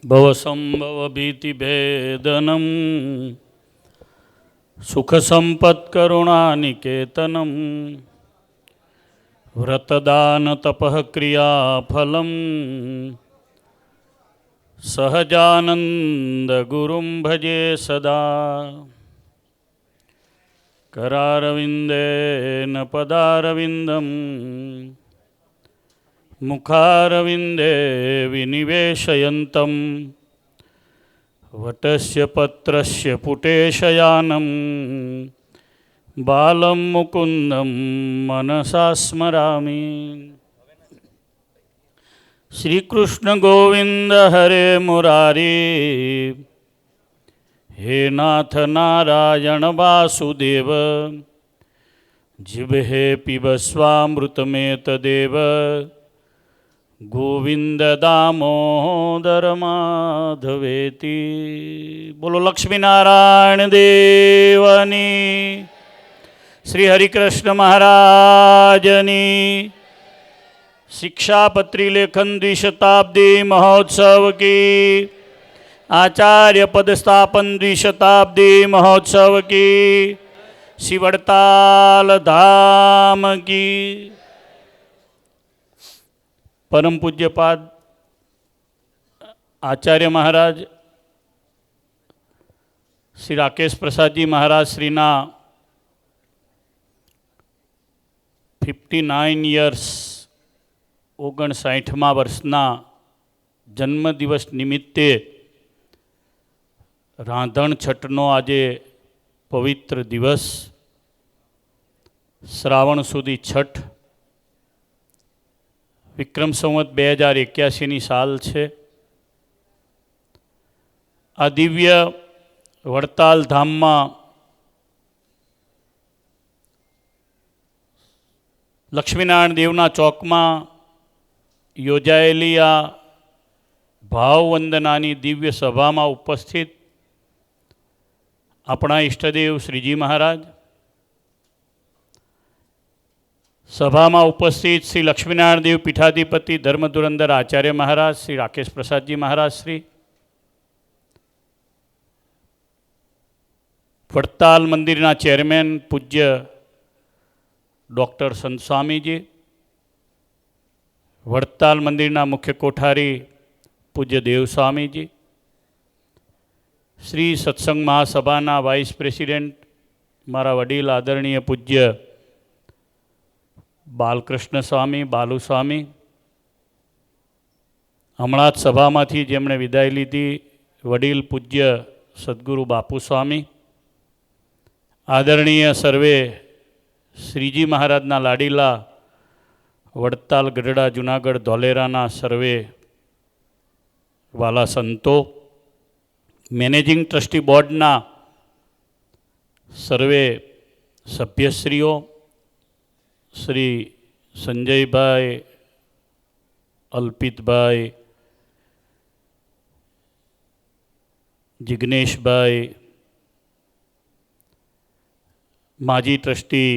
भवसंभवभीतिभेदनं सुखसम्पत्करुणानिकेतनं व्रतदानतपः क्रियाफलं सहजानन्दगुरुं भजे सदा। करारविन्देन पदारविन्दं मुखारविन्दे विनिवेशयन्तं वटस्य पत्रस्य पुटेशयानं बालं मुकुन्दं मनसा स्मरामि। श्रीकृष्ण गोविंद हरे मुरारी, हे नाथ नारायण वासुदेव, जिह्वे पिबस्वामृतमेतदेव, गोविंद दामोदर माधवेति। बोलो लक्ष्मी नारायण देवनी, श्री हरिकृष्ण महाराजनी। शिक्षापत्री लेखन द्विशताब्दी महोत्सव की, आचार्य पद स्थापन द्विशताब्दी महोत्सव की, श्री वड़ताल धाम की। परम पूज्यपाद आचार्य महाराज श्री राकेश प्रसाद जी महाराज श्रीना 59 યર્સ 59મા વર્ષના જન્મદિવસ નિમિત્તે રાંધણ છઠનો આજે પવિત્ર દિવસ, શ્રાવણ સુધી છઠ, વિક્રમ સંવત 2081ની સાલ છે। આ દિવ્ય વડતાલ ધામમાં લક્ષ્મીનારાયણ દેવના ચોકમાં યોજાયેલી આ ભાવવંદનાની દિવ્ય સભામાં ઉપસ્થિત આપણા ઈષ્ટદેવ શ્રીજી મહારાજ, સભામાં ઉપસ્થિત શ્રી લક્ષ્મીનારાયણ દેવ પીઠાધિપતિ ધર્મધુરંદર આચાર્ય મહારાજ શ્રી રાકેશ પ્રસાદજી મહારાજ શ્રી, વડતાલ મંદિરના ચેરમેન પૂજ્ય ડૉક્ટર સંત સ્વામીજી, વડતાલ મંદિરના મુખ્ય કોઠારી પૂજ્ય દેવ સ્વામીજી, શ્રી સત્સંગ મહાસભાના વાઇસ પ્રેસિડેન્ટ મારા વડીલ આદરણીય પૂજ્ય બાલકૃષ્ણ સ્વામી, બાલુ સ્વામી, હમણાં જ સભામાંથી જેમણે વિદાય લીધી વડીલ પૂજ્ય સદગુરુ બાપુ સ્વામી, આદરણીય સર્વે શ્રીજી મહારાજના લાડીલા વડતાલ, ગઢડા, જુનાગઢ, ધોલેરાના સર્વે વાલા સંતો, મેનેજિંગ ટ્રસ્ટી બોર્ડના સર્વે સભ્યશ્રીઓ, શ્રી સંજયભાઈ, અલ્પિતભાઈ, જિગ્નેશભાઈ, માજી ટ્રસ્ટી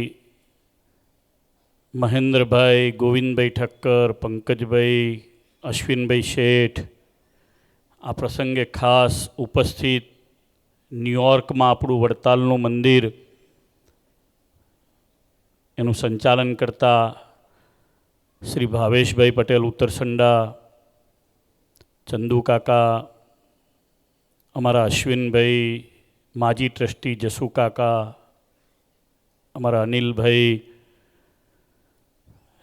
મહેન્દ્રભાઈ, ગોવિંદભાઈ ઠક્કર, પંકજભાઈ, અશ્વિનભાઈ શેઠ, આ પ્રસંગે ખાસ ઉપસ્થિત ન્યૂયોર્કમાં આપણું વડતાલનું મંદિર એનું સંચાલન કરતા શ્રી ભાવેશભાઈ પટેલ ઉત્તરસંડા, ચંદુ કાકા, અમારા અશ્વિનભાઈ, માજી ટ્રસ્ટી જસુ કાકા, અમારા અનિલભાઈ,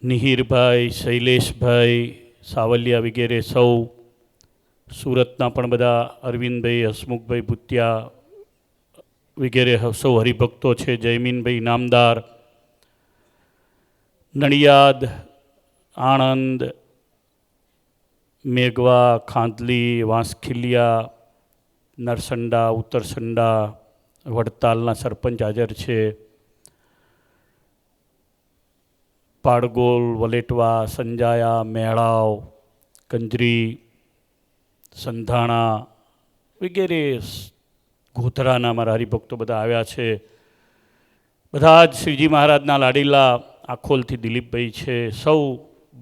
નિહિરભાઈ, શૈલેષભાઈ સાવલિયા વગેરે સૌ, સુરતના પણ બધા અરવિંદભાઈ, હસમુખભાઈ ભૂતિયા વગેરે સૌ હરિભક્તો છે, જયમીનભાઈ ઇનામદાર, નડિયાદ, આણંદ, મેઘવા, ખાંદલી, વાંસખીલિયા, નરસંડા, ઉત્તરસંડા, વડતાલના સરપંચ હાજર છે, પાડગોલ, વલેટવા, સંજાયા, મેળાવ, કંજરી, સંધાણા વગેરે ગોધરાના અમારા હરિભક્તો બધા આવ્યા છે। બધા જ શ્રીજી મહારાજના લાડીલા આખોલથી દિલીપભાઈ છે, સૌ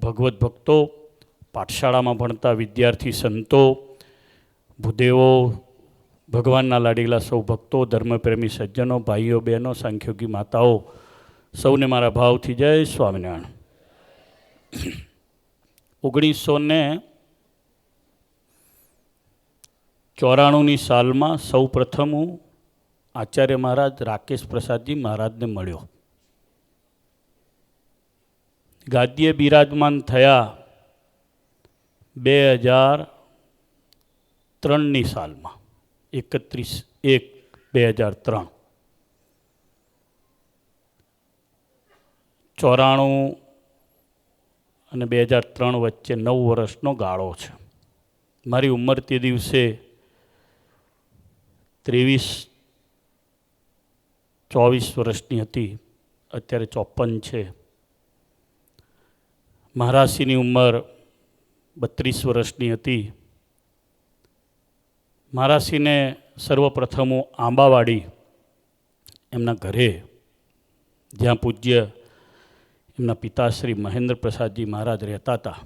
ભગવત ભક્તો, પાઠશાળામાં ભણતા વિદ્યાર્થી સંતો, ભૂદેવો, ભગવાનના લાડીલા સૌ ભક્તો, ધર્મપ્રેમી સજ્જનો, ભાઈઓ બહેનો, સાંખ્યોગી માતાઓ, સૌને મારા ભાવથી જય સ્વામિનારાયણ. 1994ની સાલમાં સૌ પ્રથમ હું આચાર્ય મહારાજ રાકેશ પ્રસાદજી મહારાજને મળ્યો. ગાદીએ બિરાજમાન થયા 2003ની સાલમાં, 31/1/2003. 94 અને 2003 વચ્ચે 9 વર્ષનો ગાળો છે. મારી ઉંમર તે દિવસે 23-24 વર્ષની હતી, અત્યારે 54 છે. મહારાજશ્રીની ઉંમર 32 વર્ષની હતી. મહારાજશ્રીને સર્વપ્રથમ હું આંબાવાડી એમના ઘરે, જ્યાં પૂજ્ય એમના પિતાશ્રી મહેન્દ્ર પ્રસાદજી મહારાજ રહેતા હતા,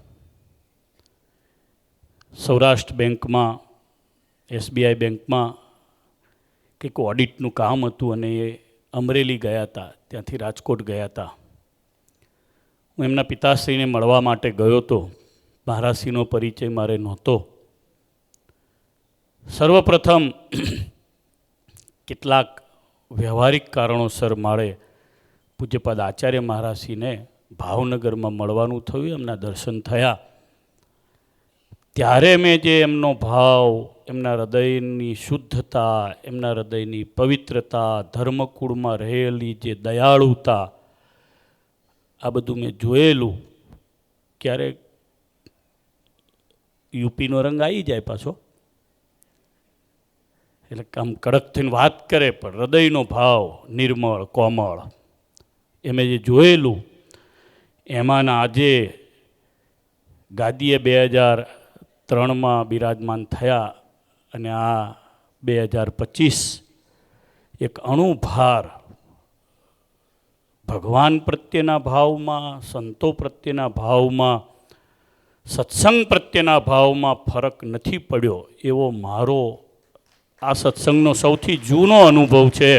સૌરાષ્ટ્ર બેંકમાં, SBI બેંકમાં કંઈક ઓડિટનું કામ હતું અને એ અમરેલી ગયા હતા, ત્યાંથી રાજકોટ ગયા હતા. હું એમના પિતાશ્રીને મળવા માટે ગયો હતો. મહારાજશ્રીનો પરિચય મારે નહોતો. સર્વપ્રથમ કેટલાક વ્યવહારિક કારણોસર મારે પૂજ્યપાદ આચાર્ય મહારાજશ્રીને ભાવનગરમાં મળવાનું થયું, એમના દર્શન થયા. ત્યારે મેં જે એમનો ભાવ, એમના હૃદયની શુદ્ધતા, એમના હૃદયની પવિત્રતા, ધર્મકુળમાં રહેલી જે દયાળુતા, આ બધું મેં જોયેલું. ક્યારેક યુપીનો રંગ આવી જાય પાછો, એટલે આમ કડક થઈને વાત કરે, પણ હૃદયનો ભાવ નિર્મળ, કોમળ, એ મેં જે જોયેલું, એમાંના આજે ગાદીએ 2003માં બિરાજમાન થયા અને આ 2025 એક અણુભાર ભગવાન પ્રત્યેના ભાવમાં, સંતો પ્રત્યેના ભાવમાં, સત્સંગ પ્રત્યેના ભાવમાં ફરક નથી પડ્યો, એવો મારો આ સત્સંગનો સૌથી જૂનો અનુભવ છે.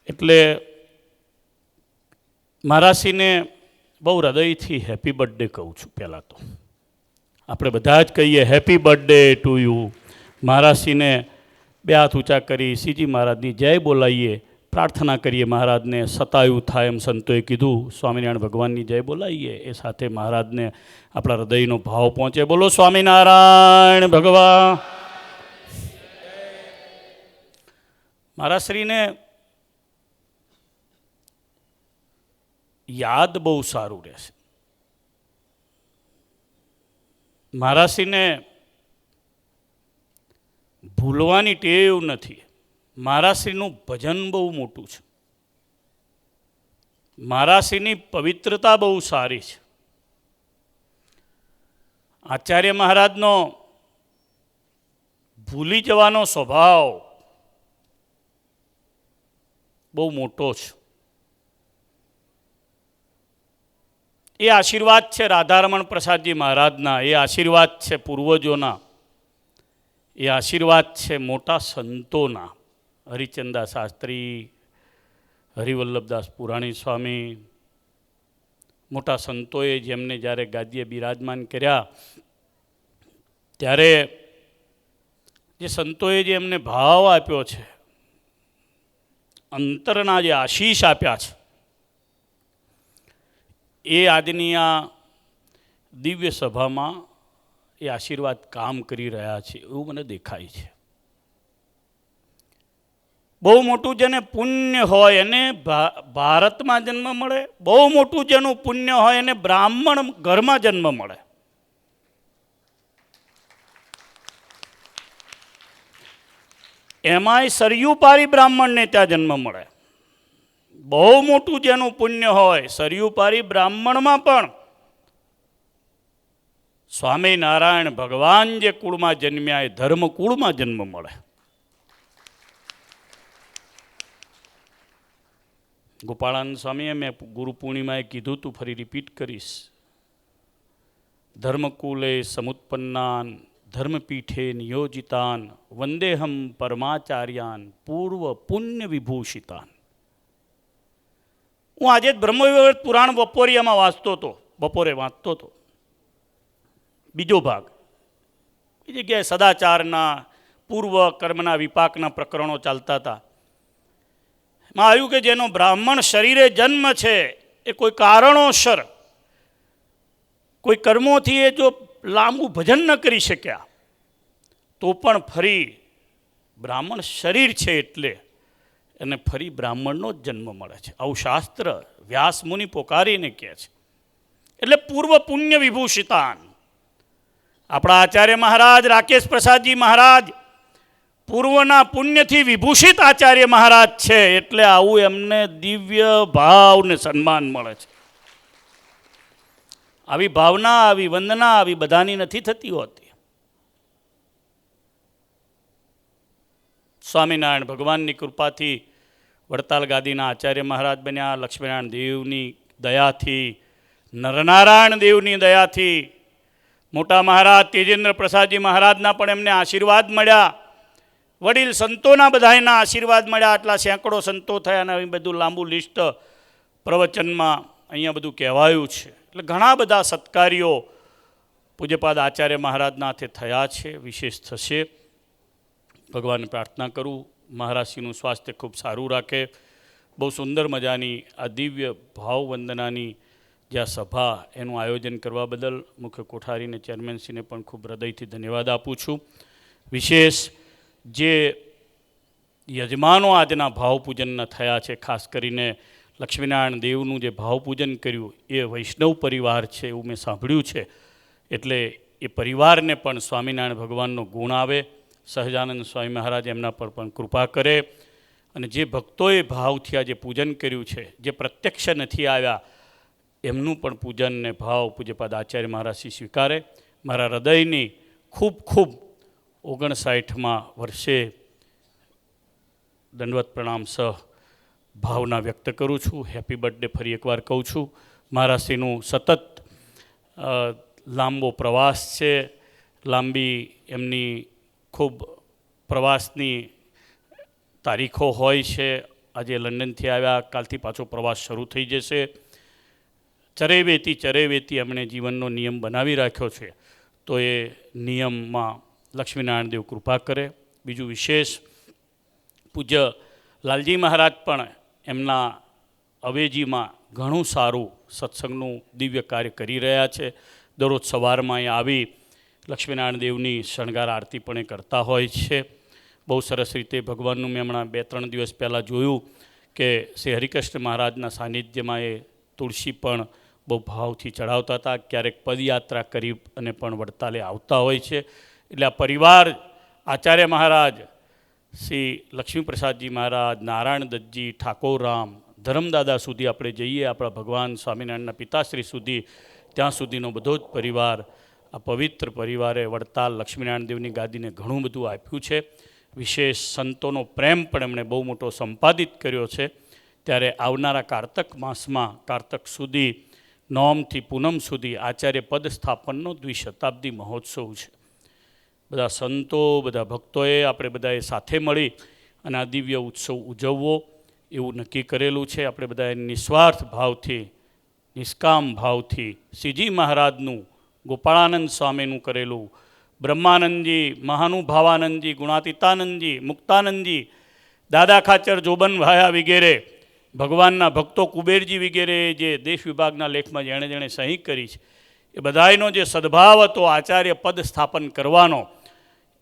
એટલે મહારાજશ્રીને બહુ હૃદયથી હેપી બર્થડે કહું છું. પહેલાં તો આપણે બધા જ કહીએ હેપી બર્થડે ટુ યુ. મહારાજશ્રીને બે હાથ ઊંચા કરી શ્રીજી મહારાજની જય બોલાવીએ, પ્રાર્થના કરીએ મહારાજને સતાયું થાય એમ સંતોએ કીધું. સ્વામિનારાયણ ભગવાનની જય બોલાવીએ, એ સાથે મહારાજને આપણા હૃદયનો ભાવ પહોંચે. બોલો સ્વામિનારાયણ ભગવાન. મહારાજશ્રીને યાદ બહુ સારું રહેશે. મહારાજશ્રીને ભૂલવાની ટેવ નથી. મહારાજશ્રીનું ભજન બહુ મોટું છે. મહારાજશ્રીની પવિત્રતા બહુ સારી છે. આચાર્ય મહારાજનો ભૂલી જવાનો સ્વભાવ બહુ મોટો છે. એ આશીર્વાદ છે રાધારમણ પ્રસાદજી મહારાજના, એ આશીર્વાદ છે પૂર્વજોના, એ આશીર્વાદ છે મોટા સંતોના. હરિચંદા શાસ્ત્રી, હરિવલ્લભદાસ પુરાણી સ્વામી, મોટા સંતોએ જેમને જ્યારે ગાદીએ બિરાજમાન કર્યા, ત્યારે જે સંતોએ જે એમને ભાવ આપ્યો છે, અંતરના જે આશીષ આપ્યા છે, એ આજની આ દિવ્ય સભામાં એ આશીર્વાદ કામ કરી રહ્યા છે એવું મને દેખાય છે. બહુ મોટું જેને પુણ્ય હોય એને ભારતમાં જન્મ મળે, બહુ મોટું જેનું પુણ્ય હોય એને બ્રાહ્મણ ઘરમાં જન્મ મળે. એમાંય સરયુપારી બ્રાહ્મણને ત્યાં જન્મ મળે. બહુ મોટું જેનું પુણ્ય હોય સરયુપારી બ્રાહ્મણમાં પણ સ્વામિનારાયણ ભગવાન જે કુળમાં જન્મ્યા એ ધર્મકુળમાં જન્મ મળે. ગોપાળાનંદ સ્વામીએ મેં ગુરુ પૂર્ણિમાએ કીધું તું, ફરી રિપીટ કરીશ. ધર્મકુલે સમુત્પન્નાન ધર્મપીઠે નિયોજિતાન વંદેહમ પરમાચાર્યાન પૂર્વ પુણ્ય વિભૂષિતાન. હું આજે જ બ્રહ્મવૈવર્ત પુરાણ બપોરે વાંચતો હતો. બીજો ભાગ એ જગ્યાએ સદાચારના પૂર્વ કર્મના વિપાકના પ્રકરણો ચાલતા હતા. એમાં આવ્યું કે જેનો બ્રાહ્મણ શરીરે જન્મ છે એ કોઈ કારણોસર કોઈ કર્મોથી એ જો લાંબુ ભજન ન કરી શક્યા તો પણ ફરી બ્રાહ્મણ શરીર છે એટલે એને ફરી બ્રાહ્મણનો જ જન્મ મળે છે. આવું શાસ્ત્ર વ્યાસ મુનિ પોકારીને કહે છે. એટલે પૂર્વ પુણ્ય વિભૂષિતાન. આપણા આચાર્ય મહારાજ રાકેશ પ્રસાદજી મહારાજ પૂર્વના પુણ્યથી વિભૂષિત આચાર્ય મહારાજ છે. એટલે આવું એમને દિવ્ય ભાવ ને સન્માન મળે છે. આવી ભાવના, આવી વંદના આવી બધાની નથી થતી હોતી. સ્વામિનારાયણ ભગવાનની કૃપાથી વડતાલ ગાદીના આચાર્ય મહારાજ બન્યા. લક્ષ્મીનારાયણ દેવની દયાથી, નરનારાયણ દેવની દયાથી, મોટા મહારાજ તેજેન્દ્ર પ્રસાદજી મહારાજના પણ એમને આશીર્વાદ મળ્યા. વડીલ સંતોના બધાના આશીર્વાદ મળ્યા. આટલા સેંકડો સંતો થયા અને બધું લાંબુ લિસ્ટ પ્રવચનમાં અહીંયા બધું કહેવાયું છે. એટલે ઘણા બધા સત્કાર્યો પૂજ્યપાદ આચાર્ય મહારાજના હાથે થયા છે, વિશેષ થશે. ભગવાનને પ્રાર્થના કરું મહારાજશ્રીનું સ્વાસ્થ્ય ખૂબ સારું રાખે. બહુ સુંદર મજાની આ દિવ્ય ભાવ વંદનાની જે આ સભા એનું આયોજન કરવા બદલ મુખ્ય કોઠારીને ચેરમેનશ્રીને પણ ખૂબ હૃદયથી ધન્યવાદ આપું છું. વિશેષ જે યજમાનો આજના ભાવપૂજનના થયા છે, ખાસ કરીને લક્ષ્મીનારાયણ દેવનું જે ભાવપૂજન કર્યું એ વૈષ્ણવ પરિવાર છે એવું મેં સાંભળ્યું છે. એટલે એ પરિવારને પણ સ્વામિનારાયણ ભગવાનનો ગુણ આવે, સહજાનંદ સ્વામી મહારાજ એમના પર પણ કૃપા કરે. અને જે ભક્તોએ ભાવથી આ જે પૂજન કર્યું છે, જે પ્રત્યક્ષ નથી આવ્યા એમનું પણ પૂજન ને ભાવ પૂજ્યપાદ આચાર્ય મહારાજશ્રી સ્વીકારે. મારા હૃદયની ખૂબ ખૂબ 59મા વર્ષે દંડવત પ્રણામ સહ ભાવના વ્યક્ત કરું છું. હેપી બર્થડે ફરી એકવાર કહું છું. મહારાજશ્રીનું સતત લાંબો પ્રવાસ છે, લાંબી એમની ખૂબ પ્રવાસની તારીખો હોય છે. આજે લંડનથી આવ્યા, કાલથી પાછો પ્રવાસ શરૂ થઈ જશે. ચરેવેતી એમણે જીવનનો નિયમ બનાવી રાખ્યો છે, તો એ નિયમમાં લક્ષ્મીનારાયણ દેવ કૃપા કરે. બીજું વિશેષ પૂજ્ય લાલજી મહારાજ પણ એમના અવેજીમાં ઘણું સારું સત્સંગનું દિવ્ય કાર્ય કરી રહ્યા છે. દરરોજ સવારમાં અહીં આવી લક્ષ્મીનારાયણ દેવની શણગાર આરતી પણ એ કરતા હોય છે. બહુ સરસ રીતે ભગવાનનું મેં હમણાં 2-3 દિવસ પહેલાં જોયું કે શ્રી હરિકૃષ્ણ મહારાજના સાનિધ્યમાં એ તુલસી પણ બહુ ભાવથી ચડાવતા હતા. ક્યારેક પદયાત્રા કરી અને પણ વડતાલે આવતા હોય છે. એટલે આ પરિવાર આચાર્ય મહારાજ, શ્રી લક્ષ્મીપ્રસાદજી મહારાજ, નારાયણ દત્તજી, ઠાકોરરામ, ધરમદાદા સુધી આપણે જઈએ, આપણા ભગવાન સ્વામિનારાયણના પિતાશ્રી સુધી, ત્યાં સુધીનો બધો જ પરિવાર, આ પવિત્ર પરિવારે વડતાલ લક્ષ્મીનારાયણ દેવની ગાદીને ઘણું બધું આપ્યું છે. વિશેષ સંતોનો પ્રેમ પણ એમણે બહુ મોટો સંપાદિત કર્યો છે. ત્યારે આવનારા કારતક માસમાં, કારતક સુધી, નોમથી પૂનમ સુધી આચાર્ય પદ સ્થાપનનો દ્વિશતાબ્દી મહોત્સવ છે. બધા સંતો, બધા ભક્તોએ, આપણે બધાએ સાથે મળી અને આ દિવ્ય ઉત્સવ ઉજવવો એવું નક્કી કરેલું છે. આપણે બધાએ નિસ્વાર્થ ભાવથી, નિષ્કામ ભાવથી શ્રીજી મહારાજનું, ગોપાળાનંદ સ્વામીનું કરેલું, બ્રહ્માનંદજી, મહાનુભાવાનંદજી, ગુણાતીતાનંદજી, મુક્તાનંદજી, દાદા ખાચર, જોબનભાયા વગેરે ભગવાનના ભક્તો, કુબેરજી વગેરે જે દેશ વિભાગના લેખમાં જેણે જેણે સહી કરી છે, એ બધાયનો જે સદભાવ હતો આચાર્ય પદ સ્થાપન કરવાનો,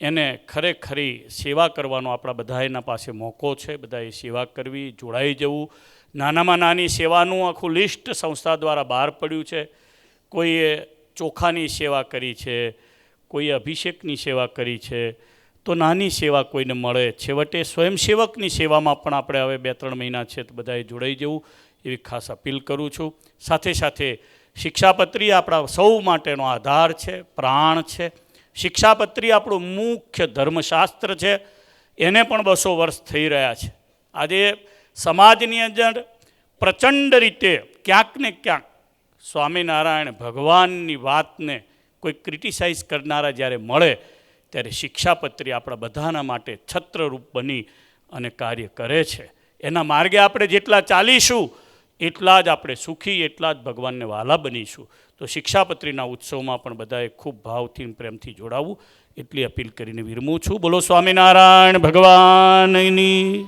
એને ખરેખરી સેવા કરવાનો આપણા બધાયના પાસે મોકો છે. બધાએ સેવા કરવી, જોડાઈ જવું. નાનામાં નાની સેવાનું આખું લિસ્ટ સંસ્થા દ્વારા બહાર પડ્યું છે. કોઈએ ચોખાની સેવા કરી છે, કોઈએ અભિષેકની સેવા કરી છે, તો નાની સેવા કોઈને મળે. છેવટે સ્વયંસેવકની સેવામાં પણ આપણે હવે 2-3 મહિના છે તો બધાએ જોડાઈ જવું એવી ખાસ અપીલ કરું છું. સાથે સાથે શિક્ષાપત્રી આપણા સૌ માટેનો આધાર છે, પ્રાણ છે. શિક્ષાપત્રી આપણું મુખ્ય ધર્મશાસ્ત્ર છે. એને પણ 200 વર્ષ થઈ રહ્યા છે. આજે સમાજની અંદર પ્રચંડ રીતે ક્યાંક ને ક્યાંક સ્વામિનારાયણ ભગવાનની વાતને કોઈ ક્રિટિસાઇઝ કરનારા જ્યારે મળે ત્યારે શિક્ષાપત્રી આપણા બધાના માટે છત્રરૂપ બની અને કાર્ય કરે છે. એના માર્ગે આપણે જેટલા ચાલીશું એટલા જ આપણે સુખી, એટલા જ ભગવાનને વહાલા બનીશું. તો શિક્ષાપત્રીના ઉત્સવમાં પણ બધાએ ખૂબ ભાવથી પ્રેમથી જોડાવવું એટલી અપીલ કરીને વિરમું છું. બોલો સ્વામિનારાયણ ભગવાનની.